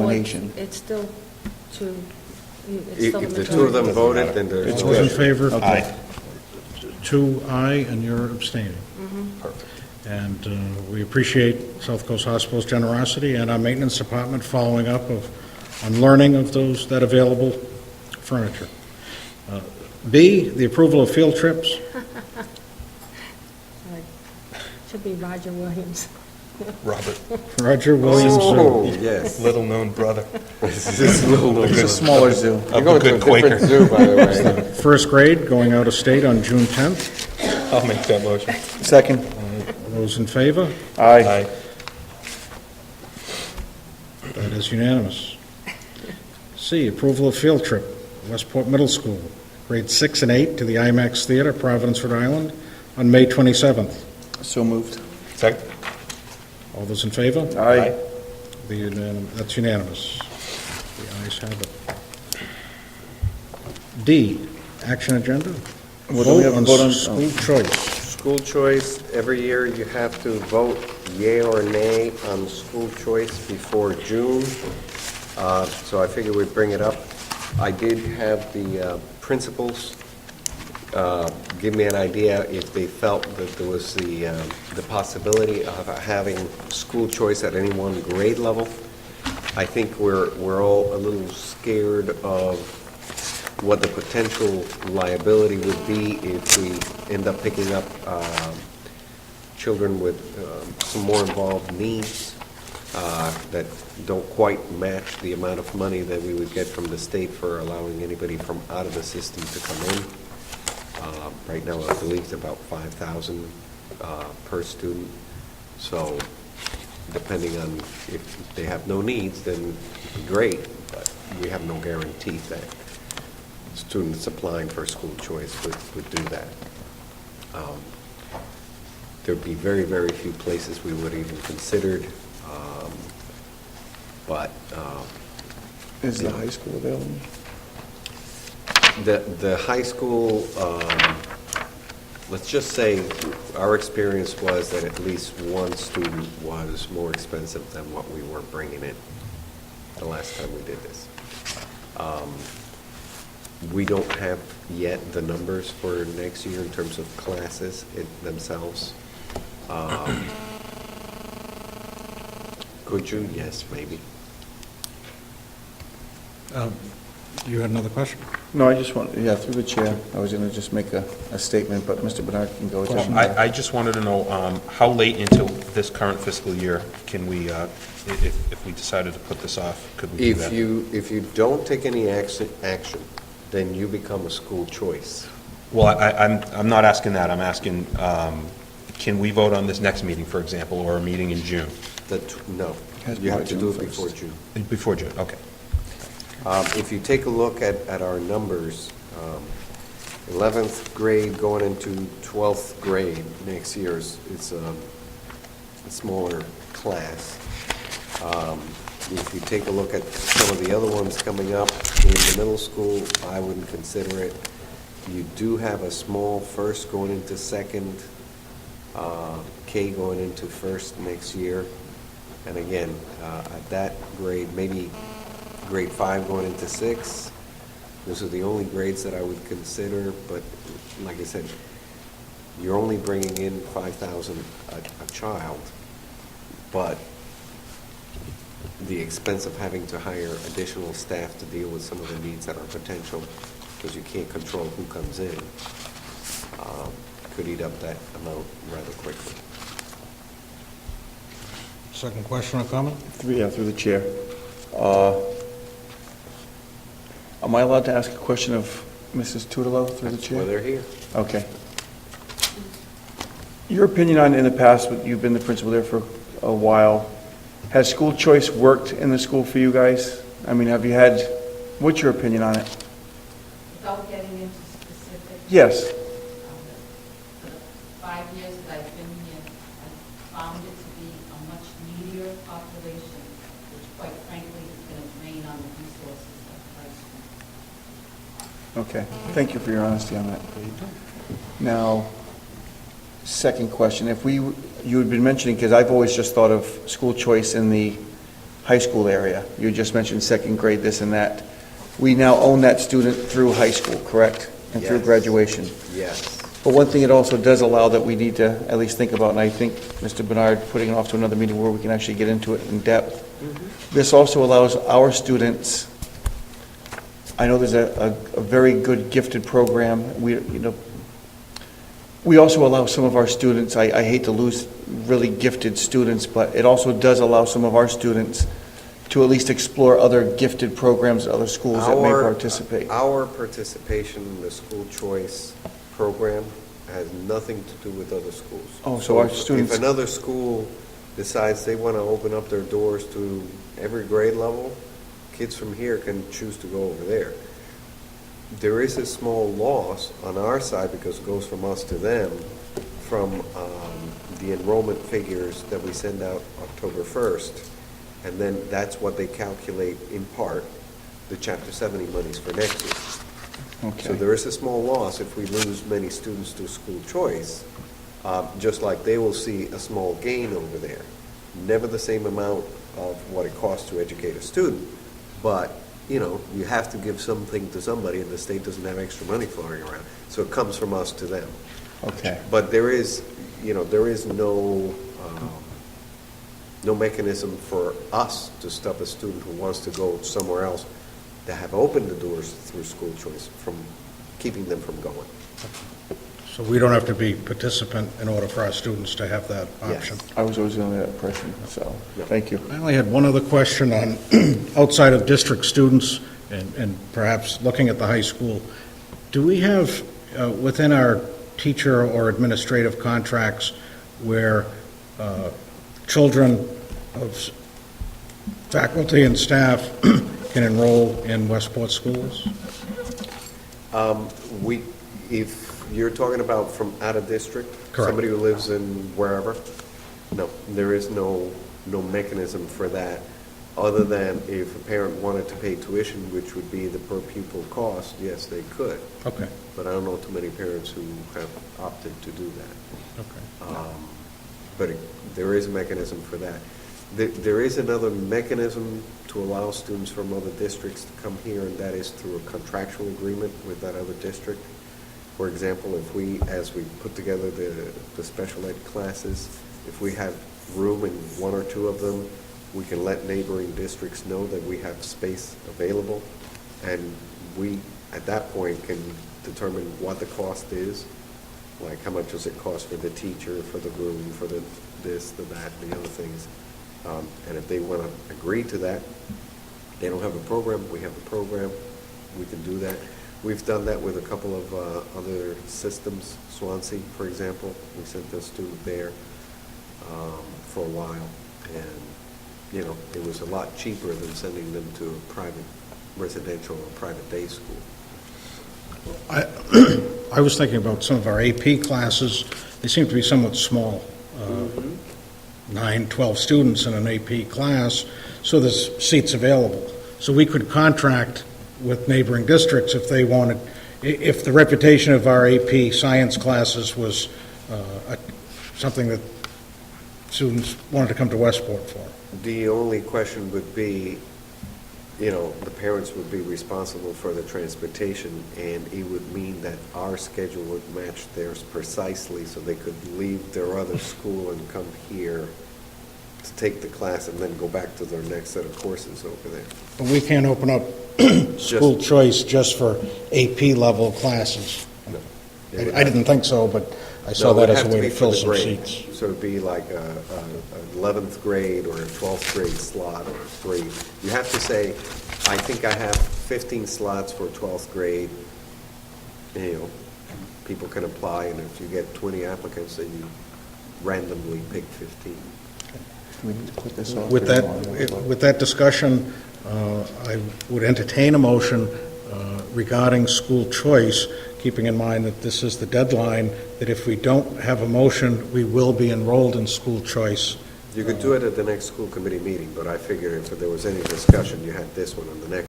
donation. It's still two. It's If still the the two of them majority. voted, then there's It's no Those in issue. favor? Okay. 2 aye, and you're abstaining. Perfect. And we appreciate South Coast Hospital's generosity and our maintenance department following up on learning of that available furniture. B, the approval of field trips. Right. Should be Roger Williams. Robert, Roger Williams. Oh, yes. little-known brother. This is a little It's a smaller zoo. You're going to a good Quaker. different zoo, by the way. First grade, going out of state on June 10th. I'll make that motion. Second. Those in favor? Aye. That is unanimous. C, approval of field trip, Westport Middle School, grades 6 and 8 to the IMAX Theater, Providence, Rhode Island, on May 27th. So moved. Second? All those in favor? Aye. That's unanimous. The ayes have it. D, action agenda. What do we have to vote on? School choice. School choice, every year you have to vote yea or nay on school choice before June. So I figured we'd bring it up. I did have the principals give me an idea if they felt that there was the possibility of having school choice at any one grade level. I think we're all a little scared of what the potential liability would be if we end up picking up children with some more involved needs that don't quite match the amount of money that we would get from the state for allowing anybody from out of the system to come in. Right now, I believe it's about $5,000 per student. So depending on if they have no needs, then great, but we have no guarantee that students applying for school choice would do that. There'd be very, very few places we would even considered, but Is the high school available? the high school, let's just say our experience was that at least one student was more expensive than what we were bringing in the last time we did this. We don't have yet the numbers for next year in terms of classes themselves. Could you? Yes, maybe. You had another question? No, I just want, through the chair, I was going to just make a statement, but Mr. Bernard can go ahead. I just wanted to know, how late into this current fiscal year can we, if we decided to put this off, could we do that? If you don't take any action, then you become a school choice. Well, I'm not asking that. I'm asking, can we vote on this next meeting, for example, or a meeting in June? No, Has you have by to June do it 1st. before June. Before June, okay. If you take a look at our numbers, 11th grade going into 12th grade next year is a smaller class. If you take a look at some of the other ones coming up in the middle school, I wouldn't consider it. You do have a small first going into second, K going into first next year. And again, at that grade, maybe grade 5 going into 6. Those are the only grades that I would consider, but like I said, you're only bringing in $5,000 a child, but the expense of having to hire additional staff to deal with some of the needs that are potential, because you can't control who comes in, could eat up that amount rather quickly. Second question or comment? Through the chair. Am I allowed to ask a question of Mrs. Tudelo through the That's chair? why they're here. Okay. Your opinion on, in the past, you've been the principal there for a while, has school choice worked in the school for you guys? I mean, have you had, what's your opinion on it? Without getting into specifics. Yes. For the 5 years that I've been here, I've found it to be a much needier population, which quite frankly is going to drain on the resources of the high school. Okay, thank you for your honesty on that. Now, second question, if you had been mentioning, because I've always just thought of school choice in the high school area. You just mentioned second grade, this and that. We now own that student through high school, correct? And through Yes. graduation. Yes. But one thing it also does allow that we need to at least think about, and I think, Mr. Bernard, putting it off to another meeting where we can actually get into it in depth. This also allows our students, I know there's a very good gifted program, we also allow some of our students, I hate to lose really gifted students, but it also does allow some of our students to at least explore other gifted programs at other schools that may participate. Our participation in the school choice program has nothing to do with other schools. Oh, so our if- students- If another school decides they want to open up their doors to every grade level, kids from here can choose to go over there. There is a small loss on our side because it goes from us to them from the enrollment figures that we send out October 1st. And then that's what they calculate in part, the Chapter 70 monies for next year. So Okay. there is a small loss if we lose many students to school choice, just like they will see a small gain over there. Never the same amount of what it costs to educate a student, but, you know, you have to give something to somebody, and the state doesn't have extra money flowing around. So it comes from us to them. Okay. But there is no mechanism for us to stop a student who wants to go somewhere else that have opened the doors through school choice from keeping them from going. So we don't have to be participant in order for our students to have that Yes. option. I was always under that impression, so, Yeah. thank you. I only had one other question on outside of district students and perhaps looking at the high school. Do we have within our teacher or administrative contracts where children of faculty and staff can enroll in Westport schools? If you're talking about from out of district, Correct. somebody who lives in wherever, no, there is no mechanism for that, other than if a parent wanted to pay tuition, which would be the per pupil cost, yes, they could. Okay, But I don't know too many parents who have opted to do that. okay. But there is a mechanism for that. There is another mechanism to allow students from other districts to come here, and that is through a contractual agreement with that other district. For example, as we put together the special ed classes, if we have room in one or two of them, we can let neighboring districts know that we have space available, and we, at that point, can determine what the cost is, like how much does it cost for the teacher, for the room, for the this, the that, the other things. And if they want to agree to that, they don't have a program, we have a program, we can do that. We've done that with a couple of other systems, Swansea, for example. We sent a student there for a while, and, you know, it was a lot cheaper than sending them to a private residential or private day school. I was thinking about some of our AP classes. They seem to be somewhat small, 9, 12 students in an AP class, so there's seats available. So we could contract with neighboring districts if they wanted, if the reputation of our AP science classes was something that students wanted to come to Westport for. The only question would be, you know, the parents would be responsible for the transportation, and it would mean that our schedule would match theirs precisely, so they could leave their other school and come here to take the class and then go back to their next set of courses over there. But we can't open up school choice just for AP level classes. No. I didn't think so, but I saw No, it that would as have a way be to for fill the some grade. seats. So it'd be like an 11th grade or a 12th grade slot or 3. You have to say, I think I have 15 slots for 12th grade. You know, people can apply, and if you get 20 applicants, then you randomly pick 15. Do we need to put this off? With that discussion, I would entertain a motion regarding school choice, keeping in mind that this is the deadline, that if we don't have a motion, we will be enrolled in school choice. You could do it at the next school committee meeting, but I figured if there was any discussion, you had this one on the next.